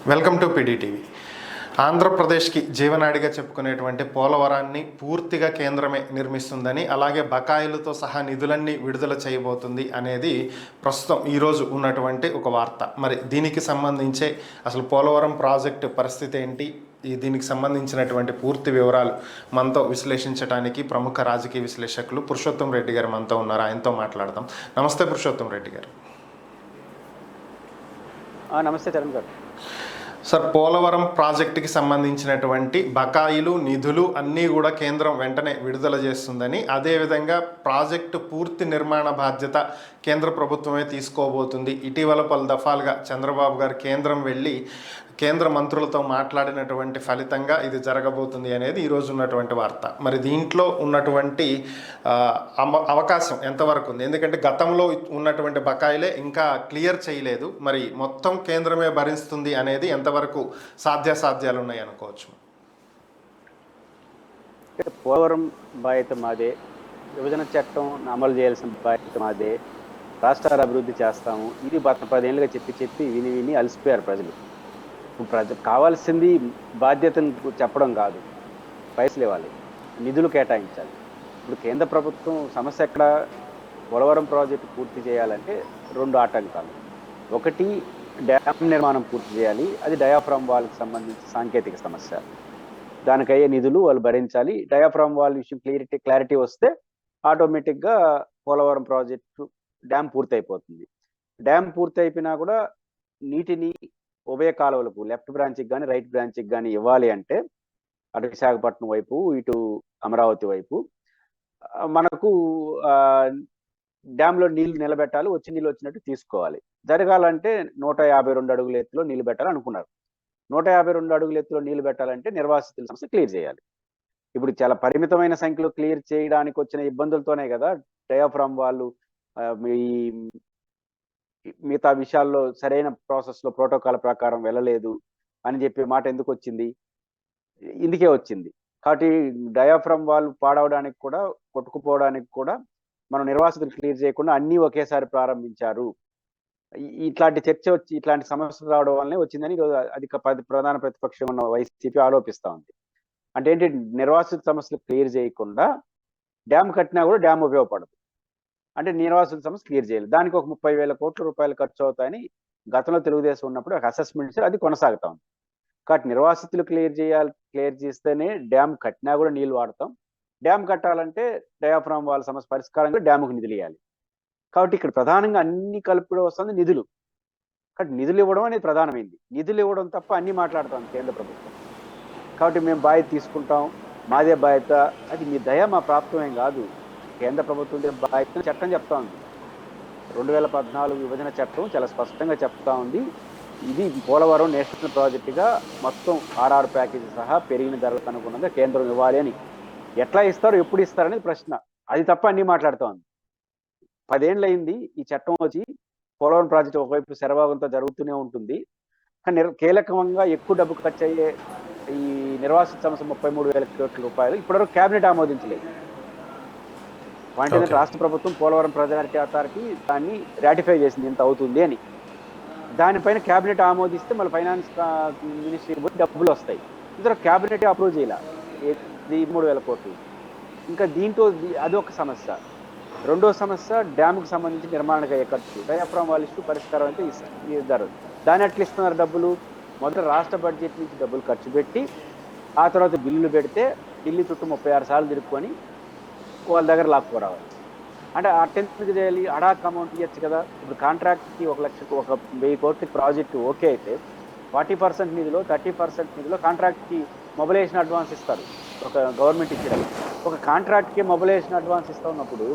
Welcome to PDTV. ఆంధ్రప్రదేశ్కి జీవనాడిగా చెప్పుకునేటువంటి పోలవరాన్ని పూర్తిగా కేంద్రమే నిర్మిస్తుందని, అలాగే బకాయిలతో సహా నిధులన్నీ విడుదల చేయబోతుంది అనేది ప్రస్తుతం ఈరోజు ఉన్నటువంటి ఒక వార్త. మరి దీనికి సంబంధించే అసలు పోలవరం ప్రాజెక్టు పరిస్థితి ఏంటి, దీనికి సంబంధించినటువంటి పూర్తి వివరాలు మనతో విశ్లేషించడానికి ప్రముఖ రాజకీయ విశ్లేషకులు పురుషోత్తం రెడ్డి గారు మనతో ఉన్నారు. ఆయనతో మాట్లాడదాం. నమస్తే పురుషోత్తం రెడ్డి గారు. నమస్తే చరణ్ గారు. సార్, పోలవరం ప్రాజెక్టుకి సంబంధించినటువంటి బకాయిలు నిధులు అన్నీ కూడా కేంద్రం వెంటనే విడుదల చేస్తుందని, అదేవిధంగా ప్రాజెక్టు పూర్తి నిర్మాణ బాధ్యత కేంద్ర ప్రభుత్వమే తీసుకోబోతుంది. ఇటీవల పలు దఫాలుగా చంద్రబాబు గారు కేంద్రం వెళ్ళి కేంద్ర మంత్రులతో మాట్లాడినటువంటి ఫలితంగా ఇది జరగబోతుంది అనేది ఈరోజు ఉన్నటువంటి వార్త. మరి దీంట్లో ఉన్నటువంటి అవకాశం ఎంతవరకు ఉంది? ఎందుకంటే గతంలో ఉన్నటువంటి బకాయిలే ఇంకా క్లియర్ చేయలేదు. మరి మొత్తం కేంద్రమే భరిస్తుంది అనేది ఎంతవరకు సాధ్యాసాధ్యాలు ఉన్నాయి అనుకోవచ్చు? పోలవరం బాధ్యత మాదే, విభజన చట్టం అమలు చేయాల్సిన బాధ్యత మాదే, రాష్ట్రాల అభివృద్ధి చేస్తాము, ఇది 10 ఏళ్ళుగా చెప్పి విని అలసిపోయారు ప్రజలు. కావాల్సింది బాధ్యతను చెప్పడం కాదు, పైసలు ఇవ్వాలి, నిధులు కేటాయించాలి. ఇప్పుడు కేంద్ర ప్రభుత్వం సమస్య ఎక్కడ? పోలవరం ప్రాజెక్టు పూర్తి చేయాలంటే 2 ఆటంకాలు. ఒకటి, డ్యామ్ నిర్మాణం పూర్తి చేయాలి, అది డయాఫ్రామ్ వాల్కి సంబంధించి సాంకేతిక సమస్య, దానికి అయ్యే నిధులు వాళ్ళు భరించాలి. డయాఫ్రామ్ వాల్ విషయం క్లారిటీ వస్తే ఆటోమేటిక్గా పోలవరం ప్రాజెక్టు డ్యామ్ పూర్తి అయిపోతుంది. డ్యామ్ పూర్తి అయిపోయినా కూడా నీటిని ఉభయ కాలువలకు, లెఫ్ట్ బ్రాంచ్కి కానీ రైట్ బ్రాంచ్కి కానీ ఇవ్వాలి అంటే అటు విశాఖపట్నం వైపు, ఇటు అమరావతి వైపు మనకు డ్యామ్లో నీళ్లు నిలబెట్టాలి, వచ్చి నీళ్ళు వచ్చినట్టు తీసుకోవాలి. జరగాలంటే 152 అడుగుల ఎత్తులో నీళ్లు పెట్టాలి అనుకున్నారు. 152 అడుగుల ఎత్తులో నీళ్లు పెట్టాలంటే నిర్వాసితుల సమస్య క్లియర్ చేయాలి. ఇప్పుడు చాలా పరిమితమైన సంఖ్యలో క్లియర్ చేయడానికి వచ్చిన ఇబ్బందులతోనే కదా డయాఫ్రామ్ వాళ్ళు మిగతా విషయాల్లో సరైన ప్రాసెస్లో ప్రోటోకాల్ ప్రకారం వెళ్ళలేదు అని చెప్పే మాట ఎందుకు వచ్చింది? ఇందుకే వచ్చింది. కాబట్టి డయాఫ్రామ్ వాళ్ళు పాడవడానికి కూడా, కొట్టుకుపోవడానికి కూడా మనం నిర్వాసితులు క్లియర్ చేయకుండా అన్నీ ఒకేసారి ప్రారంభించారు. ఇట్లాంటి చర్చ వచ్చి ఇట్లాంటి సమస్యలు రావడం వల్లనే వచ్చిందని అధిక ప్రధాన ప్రతిపక్షం ఉన్న వైసీపీ ఆరోపిస్తూ ఉంది. అంటే ఏంటి? నిర్వాసిత సమస్యలు క్లియర్ చేయకుండా డ్యామ్ కట్టినా కూడా డ్యామ్ ఉపయోగపడదు. అంటే నిర్వాసిత సమస్య క్లియర్ చేయాలి, దానికి ఒక 30,000 కోట్ల రూపాయలు ఖర్చు అవుతాయని గతంలో తెలుగుదేశం ఉన్నప్పుడు ఒక అసెస్మెంట్ అది కొనసాగుతా ఉంది. కాబట్టి నిర్వాసితులు క్లియర్ చేస్తేనే డ్యామ్ కట్టినా కూడా నీళ్లు వాడతాం. డ్యామ్ కట్టాలంటే డయాఫ్రామ్ వాళ్ళ సమస్య పరిష్కారంగా డ్యాముకు నిధులు ఇవ్వాలి. కాబట్టి ఇక్కడ ప్రధానంగా అన్ని కలుపుడు వస్తుంది నిధులు. కాబట్టి నిధులు ఇవ్వడం అనేది ప్రధానమైంది. నిధులు ఇవ్వడం తప్ప అన్ని మాట్లాడుతాం కేంద్ర ప్రభుత్వం. కాబట్టి మేము బాధ్యత తీసుకుంటాం, మాదే బాధ్యత, అది మీ దయ మా ప్రాప్తమేం కాదు, కేంద్ర ప్రభుత్వం బాధ్యత చట్టం చెప్తా ఉంది. 2014 విభజన చట్టం చాలా స్పష్టంగా చెప్తా ఉంది. ఇది పోలవరం నేషనల్ ప్రాజెక్టుగా మొత్తం RR ప్యాకేజీ సహా పెరిగిన ధరలకు అనుగుణంగా కేంద్రం ఇవ్వాలి అని. ఎట్లా ఇస్తారు, ఎప్పుడు ఇస్తారనేది ప్రశ్న. అది తప్ప అన్ని మాట్లాడుతూ ఉంది. 10 ఏళ్ళు అయింది ఈ చట్టం వచ్చి. పోలవరం ప్రాజెక్టు ఒకవైపు శరభాగంతో జరుగుతూనే ఉంటుంది, కానీ కీలకంగా ఎక్కువ డబ్బు ఖర్చు అయ్యే ఈ నిర్వాసిత సమస్య 33,000 కోట్ల రూపాయలు ఇప్పటివరకు కేబినెట్ ఆమోదించలేదు. పాయింట్ ఏంటంటే రాష్ట్ర ప్రభుత్వం పోలవరం ప్రాజెక్ట్ అథారిటీ దాన్ని రాటిఫై చేసింది ఎంత అవుతుంది అని. దానిపైన క్యాబినెట్ ఆమోదిస్తే మళ్ళీ ఫైనాన్స్ మినిస్ట్రీకి పోయి డబ్బులు వస్తాయి. ఇందులో క్యాబినెట్ అప్రూవ్ చేయాల 3,000 కోట్లు. ఇంకా దీంతో అదొక సమస్య. రెండో సమస్య, డ్యాముకు సంబంధించి నిర్మాణానికి అయ్యే ఖర్చు. డయాఫ్రామ్ వాళ్ళ ఇష్యూ పరిష్కారం అయితే ఇస్తారు. దాన్ని ఎట్లా ఇస్తున్నారు డబ్బులు? మొదట రాష్ట్ర బడ్జెట్ నుంచి డబ్బులు ఖర్చు పెట్టి ఆ తర్వాత బిల్లులు పెడితే ఢిల్లీ చుట్టూ 36 సార్లు తిరుక్కొని వాళ్ళ దగ్గర లాక్కురావాలి. అంటే అటెంప్ట్కి చేయాలి, అడాక్ అమౌంట్ ఇవ్వచ్చు కదా. ఇప్పుడు కాంట్రాక్ట్కి 1,00,000 కోట్ల ప్రాజెక్టు ఓకే అయితే 40% నిధిలో 30% నిధిలో కాంట్రాక్ట్కి మొబిలైజేషన్ అడ్వాన్స్ ఇస్తారు. ఒక గవర్నమెంట్ ఇచ్చేటప్పుడు ఒక కాంట్రాక్ట్కి మొబిలైజేషన్ అడ్వాన్స్ ఇస్తూ ఉన్నప్పుడు,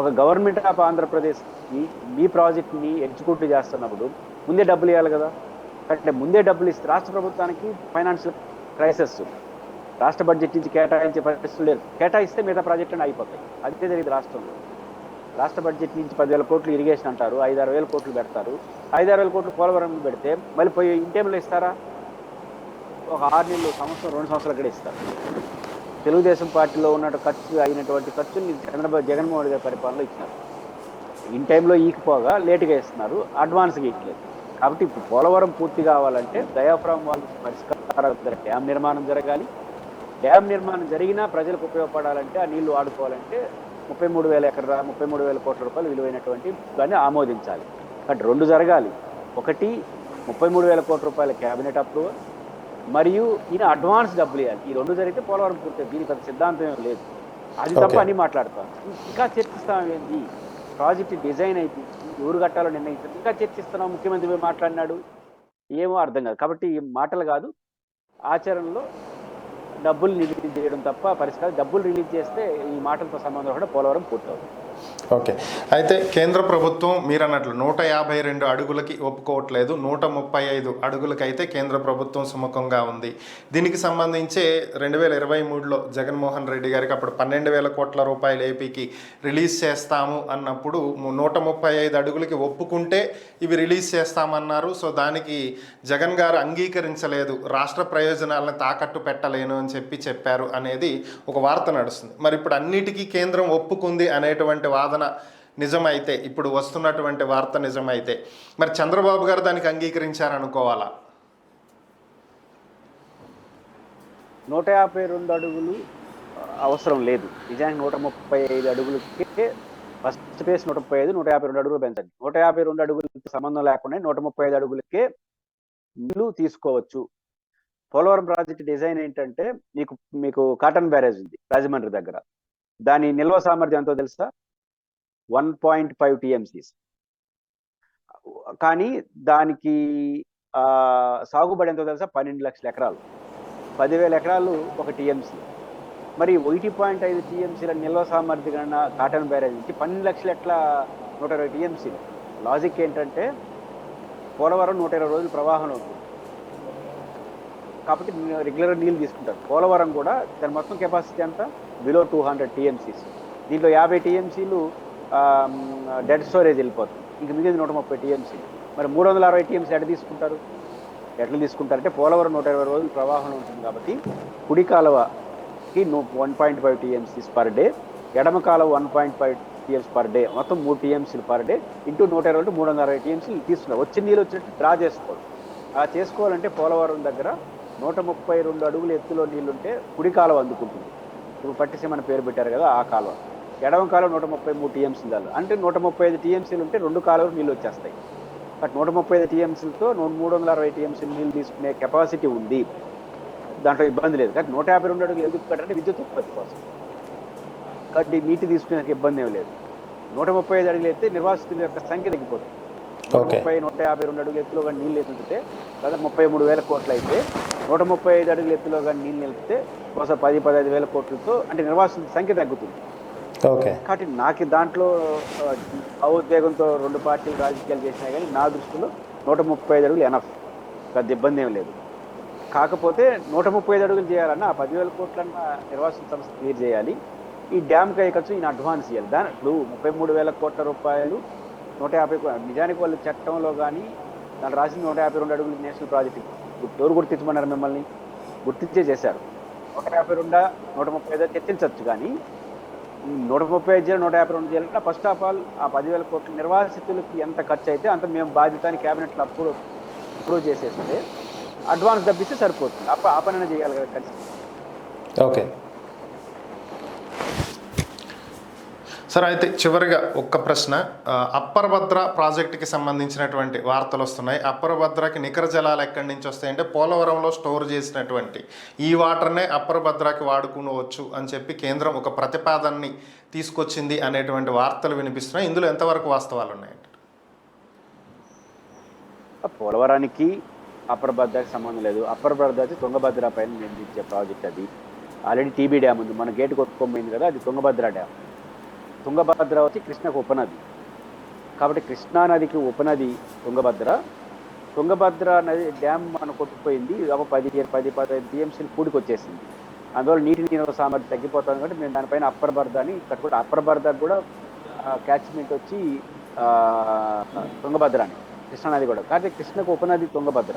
ఒక గవర్నమెంట్ ఆఫ్ ఆంధ్రప్రదేశ్కి మీ ప్రాజెక్ట్ని ఎగ్జిక్యూటివ్ చేస్తున్నప్పుడు ముందే డబ్బులు ఇవ్వాలి కదా. అంటే ముందే డబ్బులు ఇస్తే రాష్ట్ర ప్రభుత్వానికి ఫైనాన్షియల్ క్రైసిస్, రాష్ట్ర బడ్జెట్ నుంచి కేటాయించే పరిస్థితులు లేదు. కేటాయిస్తే మిగతా ప్రాజెక్టులు అయిపోతాయి. అదే జరిగింది రాష్ట్రంలో. రాష్ట్ర బడ్జెట్ నుంచి 10,000 కోట్లు ఇరిగేషన్ అంటారు, 5-6 కోట్లు పెడతారు. 5-6 కోట్లు పోలవరం పెడితే మళ్ళీ పోయి ఇంటేంలో ఇస్తారా? ఒక 6 నెలలు, సంవత్సరం, 2 సంవత్సరాలు కూడా ఇస్తారు. తెలుగుదేశం పార్టీలో ఉన్న అయినటువంటి ఖర్చుని జగన్మోహన్ గారి పరిపాలనలో ఇచ్చినారు. ఇన్ టైంలో ఈకపోగా లేటుగా ఇస్తున్నారు, అడ్వాన్స్గా ఇవ్వలేదు. కాబట్టి ఇప్పుడు పోలవరం పూర్తి కావాలంటే డయాఫ్రామ్ వాల్ పరిష్కారం, డ్యామ్ నిర్మాణం జరగాలి. డ్యామ్ నిర్మాణం జరిగినా ప్రజలకు ఉపయోగపడాలంటే, ఆ నీళ్లు వాడుకోవాలంటే 33,000 కోట్ల రూపాయలు విలువైనటువంటి దాన్ని ఆమోదించాలి. కాబట్టి రెండు జరగాలి. ఒకటి 33,000 కోట్ల రూపాయల క్యాబినెట్ అప్రూవల్, మరియు ఈయన అడ్వాన్స్ డబ్బులు ఇవ్వాలి. ఈ రెండు జరిగితే పోలవరం పూర్తి. దీనికి పెద్ద సిద్ధాంతం ఏం లేదు. అది తప్ప అన్ని మాట్లాడతాం. ఇంకా చర్చిస్తాం ఏంటి? ప్రాజెక్ట్ డిజైన్ అయిపోయింది, ఎవరు కట్టాలో నిర్ణయించారు, ఇంకా చర్చిస్తున్నాం. ముఖ్యమంత్రి మాట్లాడినాడు, ఏమో అర్థం కాదు. కాబట్టి ఈ మాటలు కాదు, ఆచరణలో డబ్బులు రిలీజ్ చేయడం తప్ప పరిష్కారం. డబ్బులు రిలీజ్ చేస్తే ఈ మాటలతో సంబంధం కూడా పోలవరం పూర్తవుతుంది. ఓకే. అయితే కేంద్ర ప్రభుత్వం మీరు అన్నట్లు 152 అడుగులకి ఒప్పుకోవట్లేదు, 135 అడుగులకైతే కేంద్ర ప్రభుత్వం సుముఖంగా ఉంది. దీనికి సంబంధించే 2023లో జగన్మోహన్ రెడ్డి గారికి అప్పుడు 12,000 కోట్ల రూపాయలు ఏపీకి రిలీజ్ చేస్తాము అన్నప్పుడు 135 అడుగులకి ఒప్పుకుంటే ఇవి రిలీజ్ చేస్తామన్నారు. సో దానికి జగన్ గారు అంగీకరించలేదు, రాష్ట్ర ప్రయోజనాలను తాకట్టు పెట్టలేను అని చెప్పారు అనేది ఒక వార్త నడుస్తుంది. మరి ఇప్పుడు అన్నిటికీ కేంద్రం ఒప్పుకుంది అనేటువంటి వాదన నిజమైతే, ఇప్పుడు వస్తున్నటువంటి వార్త నిజమైతే, మరి చంద్రబాబు గారు దానికి అంగీకరించారనుకోవాలా? 152 అడుగులు అవసరం లేదు. నిజానికి 135 అడుగులకే ఫస్ట్ ఫేజ్ 135, 152 అడుగులు పెంచండి. 152 అడుగులకి సంబంధం లేకుండా 135 అడుగులకే నీళ్లు తీసుకోవచ్చు. పోలవరం ప్రాజెక్ట్ డిజైన్ ఏంటంటే, మీకు కాటన్ బ్యారేజ్ ఉంది రాజమండ్రి దగ్గర. దాని నిల్వ సామర్థ్యం ఎంతో తెలుసా? 1.5 TMCs. కానీ దానికి సాగుబడి ఎంతో తెలుసా? 12 లక్షల ఎకరాలు. 10,000 ఎకరాలు ఒక టీఎంసీ. మరి 1.5 TMCల నిల్వ సామర్థ్యం కన్నా కాటన్ బ్యారేజ్ నుంచి 12 లక్షలు ఎట్లా 120 TMCలు? లాజిక్ ఏంటంటే, పోలవరం 120 రోజులు ప్రవాహంలో ఉంటుంది కాబట్టి రెగ్యులర్గా నీళ్ళు తీసుకుంటారు. పోలవరం కూడా దాని మొత్తం కెపాసిటీ అంతా బిలో 200 TMCs. దీంట్లో 50 TMCలు డెడ్ స్టోరేజ్ వెళ్ళిపోతుంది. ఇంక మిగిలింది 130 TMCలు. మరి 360 TMC ఎట్లా తీసుకుంటారంటే, పోలవరం 120 రోజులు ప్రవాహంలో ఉంటుంది కాబట్టి కుడి కాలువకి 1.5 TMCs పర్ డే, ఎడమ కాలువ 1.5 TMC పర్ డే, మొత్తం 3 TMCలు పర్ డే ఇంటూ 120 360 TMCలు తీసుకున్నారు. వచ్చిన నీళ్ళు వచ్చినట్టు డ్రా చేసుకోవాలి. అలా చేసుకోవాలంటే పోలవరం దగ్గర 132 అడుగుల ఎత్తులో నీళ్లుంటే కుడి కాలువ అందుకుంటుంది. ఇప్పుడు పట్టిసీమని పేరు పెట్టారు కదా, ఆ కాలువ. ఎడమ కాలువ 133 TMCలు అంటే 135 TMCలు ఉంటే రెండు కాలువలు నీళ్ళు వచ్చేస్తాయి. బట్ 135 TMCలతో 360 TMCలు నీళ్ళు తీసుకునే కెపాసిటీ ఉంది. దాంట్లో ఇబ్బంది లేదు. కానీ 152 అడుగులు ఎందుకు కట్టారంటే విద్యుత్ ఉత్పత్తి కోసం. కాబట్టి నీటి తీసుకునే ఇబ్బంది ఏమి లేదు. 135 అడుగులు అయితే నిర్వాసితుల యొక్క సంఖ్య తగ్గిపోతుంది. 152 అడుగుల ఎత్తులో కానీ నీళ్ళు ఎత్తుతే దాదాపు 33,000 కోట్లు అయితే, 135 అడుగుల ఎత్తులో కానీ నీళ్ళు నిలిపితే ఒకసారి 10-15 వేల కోట్లతో అంటే నిర్వాసితుల సంఖ్య తగ్గుతుంది. కాబట్టి నాకు దాంట్లో భావోద్వేగంతో రెండు పార్టీలు రాజకీయాలు చేసినాయి. కానీ నా దృష్టిలో 135 అడుగులు ఎనఫ్, పెద్ద ఇబ్బంది ఏం లేదు. కాకపోతే 135 అడుగులు చేయాలన్నా 10,000 కోట్లన్నా నిర్వాసిత సంస్థ క్లియర్ చేయాలి. ఈ డ్యామ్ ఖర్చు ఈయన అడ్వాన్స్ ఇవ్వాలి. దాని ఇప్పుడు 33,000 కోట్ల రూపాయలు 150. నిజానికి వాళ్ళు చట్టంలో కానీ దాన్ని రాసింది 152 అడుగులు నేషనల్ ప్రాజెక్ట్. ఎవరు గుర్తించమన్నారు? మిమ్మల్ని గుర్తించే చేశారు. 152 135 చర్చించవచ్చు. కానీ 135 చేయాలి 152 చేయాలంటే ఫస్ట్ ఆఫ్ ఆల్ ఆ 10,000 కోట్ల నిర్వాసితులకి ఎంత ఖర్చు అయితే అంత మేము బాధ్యతని క్యాబినెట్లో అప్రూవ్ చేసేస్తే అడ్వాన్స్ డబ్బిస్తే సరిపోతుంది. ఆ పనైనా చేయాలి కదా కలిసి. ఓకే సార్, అయితే చివరిగా ఒక్క ప్రశ్న. అప్పర్ భద్ర ప్రాజెక్టుకి సంబంధించినటువంటి వార్తలు వస్తున్నాయి. అప్పర్ భద్రకి నికర జలాలు ఎక్కడి నుంచి వస్తాయంటే, పోలవరంలో స్టోర్ చేసినటువంటి ఈ వాటర్నే అప్పర్ భద్రకి వాడుకోవచ్చు అని చెప్పి కేంద్రం ఒక ప్రతిపాదనని తీసుకొచ్చింది అనేటువంటి వార్తలు వినిపిస్తున్నాయి. ఇందులో ఎంతవరకు వాస్తవాలు ఉన్నాయండి? పోలవరానికి అప్పర్ భద్రకి సంబంధం లేదు. అప్పర్ భద్రకి తుంగభద్ర పైన నిర్మించే ప్రాజెక్ట్. అది ఆల్రెడీ టీబీ డ్యామ్ ఉంది, మన గేటు కొట్టుకోమైంది కదా, అది తుంగభద్ర డ్యామ్. తుంగభద్ర వచ్చి కృష్ణకు ఉపనది కాబట్టి కృష్ణా నదికి ఉపనది తుంగభద్ర. తుంగభద్ర నది డ్యామ్ మనం కొట్టుకుపోయింది, ఒక 10-15 TMCలు కూడికి వచ్చేసింది. అందువల్ల నీటి నిల్వ సామర్థ్యం తగ్గిపోతుంది. కాబట్టి మేము దానిపైన అప్పర్ భద్ర అని కట్టుకుంటే, అప్పర్ భద్రకు కూడా క్యాచ్మెంట్ వచ్చి తుంగభద్ర అని కృష్ణానది కూడా. కాబట్టి కృష్ణకు ఉపనది తుంగభద్ర.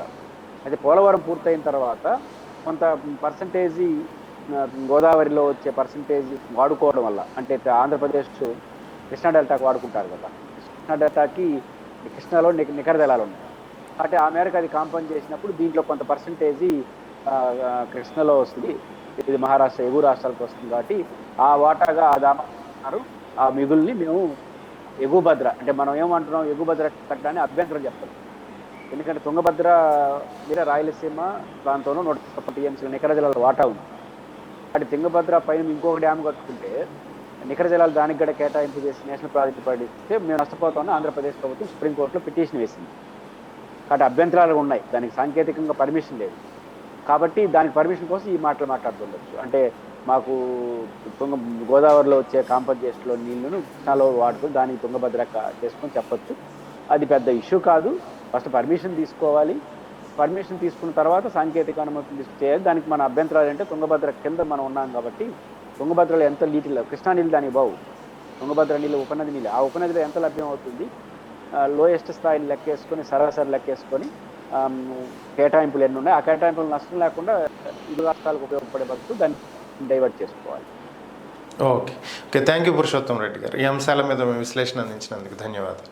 అయితే పోలవరం పూర్తయిన తర్వాత కొంత పర్సంటేజీ గోదావరిలో వచ్చే పర్సంటేజ్ వాడుకోవడం వల్ల, అంటే ఆంధ్రప్రదేశ్ కృష్ణా డెల్టాకి వాడుకుంటారు కదా, కృష్ణా డెల్టాకి కృష్ణాలో నికర జలాలు ఉన్నాయి. కాబట్టి ఆ మేరకు అది కాంపౌండ్ చేసినప్పుడు దీంట్లో కొంత పర్సంటేజీ కృష్ణలో వస్తుంది, ఇది మహారాష్ట్ర ఎగువ రాష్ట్రాలకు వస్తుంది. కాబట్టి ఆ వాటాగా ఆ దామారు ఆ మిగుల్ని మేము ఎగువ భద్ర అంటే మనం ఏమంటున్నాం, ఎగువ భద్ర కట్టడాన్ని అభ్యంతరం చెప్తాం. ఎందుకంటే తుంగభద్ర మీద రాయలసీమ ప్రాంతంలో 130 టీఎంసీ నికర జిల్లాల వాటా ఉంది. కాబట్టి తుంగభద్ర పైన ఇంకొక డ్యామ్ కట్టుకుంటే నికర జిల్లాలు దానికి కూడా కేటాయింపు చేసి నేషనల్ ప్రాజెక్ట్ ప్రకటిస్తే మేము నష్టపోతామని ఆంధ్రప్రదేశ్ ప్రభుత్వం సుప్రీంకోర్టులో పిటిషన్ వేసింది. కాబట్టి అభ్యంతరాలు ఉన్నాయి, దానికి సాంకేతికంగా పర్మిషన్ లేదు. కాబట్టి దానికి పర్మిషన్ కోసం ఈ మాటలు మాట్లాడుతుండొచ్చు. అంటే మాకు గోదావరిలో వచ్చే కాంపన్సేషన్లో నీళ్లను కృష్ణాలో వాడుకొని దానికి తుంగభద్ర చేసుకొని చెప్పొచ్చు. అది పెద్ద ఇష్యూ కాదు. ఫస్ట్ పర్మిషన్ తీసుకోవాలి, పర్మిషన్ తీసుకున్న తర్వాత సాంకేతిక అనుమతులు చేయాలి. దానికి మన అభ్యంతరాలు అంటే తుంగభద్ర కింద మనం ఉన్నాం కాబట్టి తుంగభద్రలో ఎంత నీళ్ళు, కృష్ణా నీళ్ళు దానికి బావు, తుంగభద్ర నీళ్ళు ఉపనది నీళ్ళు, ఆ ఉపనదిలో ఎంత లభ్యం అవుతుంది, లోయెస్ట్ స్థాయిని లెక్కేసుకొని సరాసరి లెక్కేసుకొని కేటాయింపులు ఎన్ని ఉన్నాయి, ఆ కేటాయింపులు నష్టం లేకుండా ఇరు రాష్ట్రాలకు ఉపయోగపడే బదులు దాన్ని డైవర్ట్ చేసుకోవాలి. Okay okay thank you Purushottam Reddy గారు. ఈ అంశాల మీద మీ విశ్లేషణ అందించినందుకు ధన్యవాదాలు.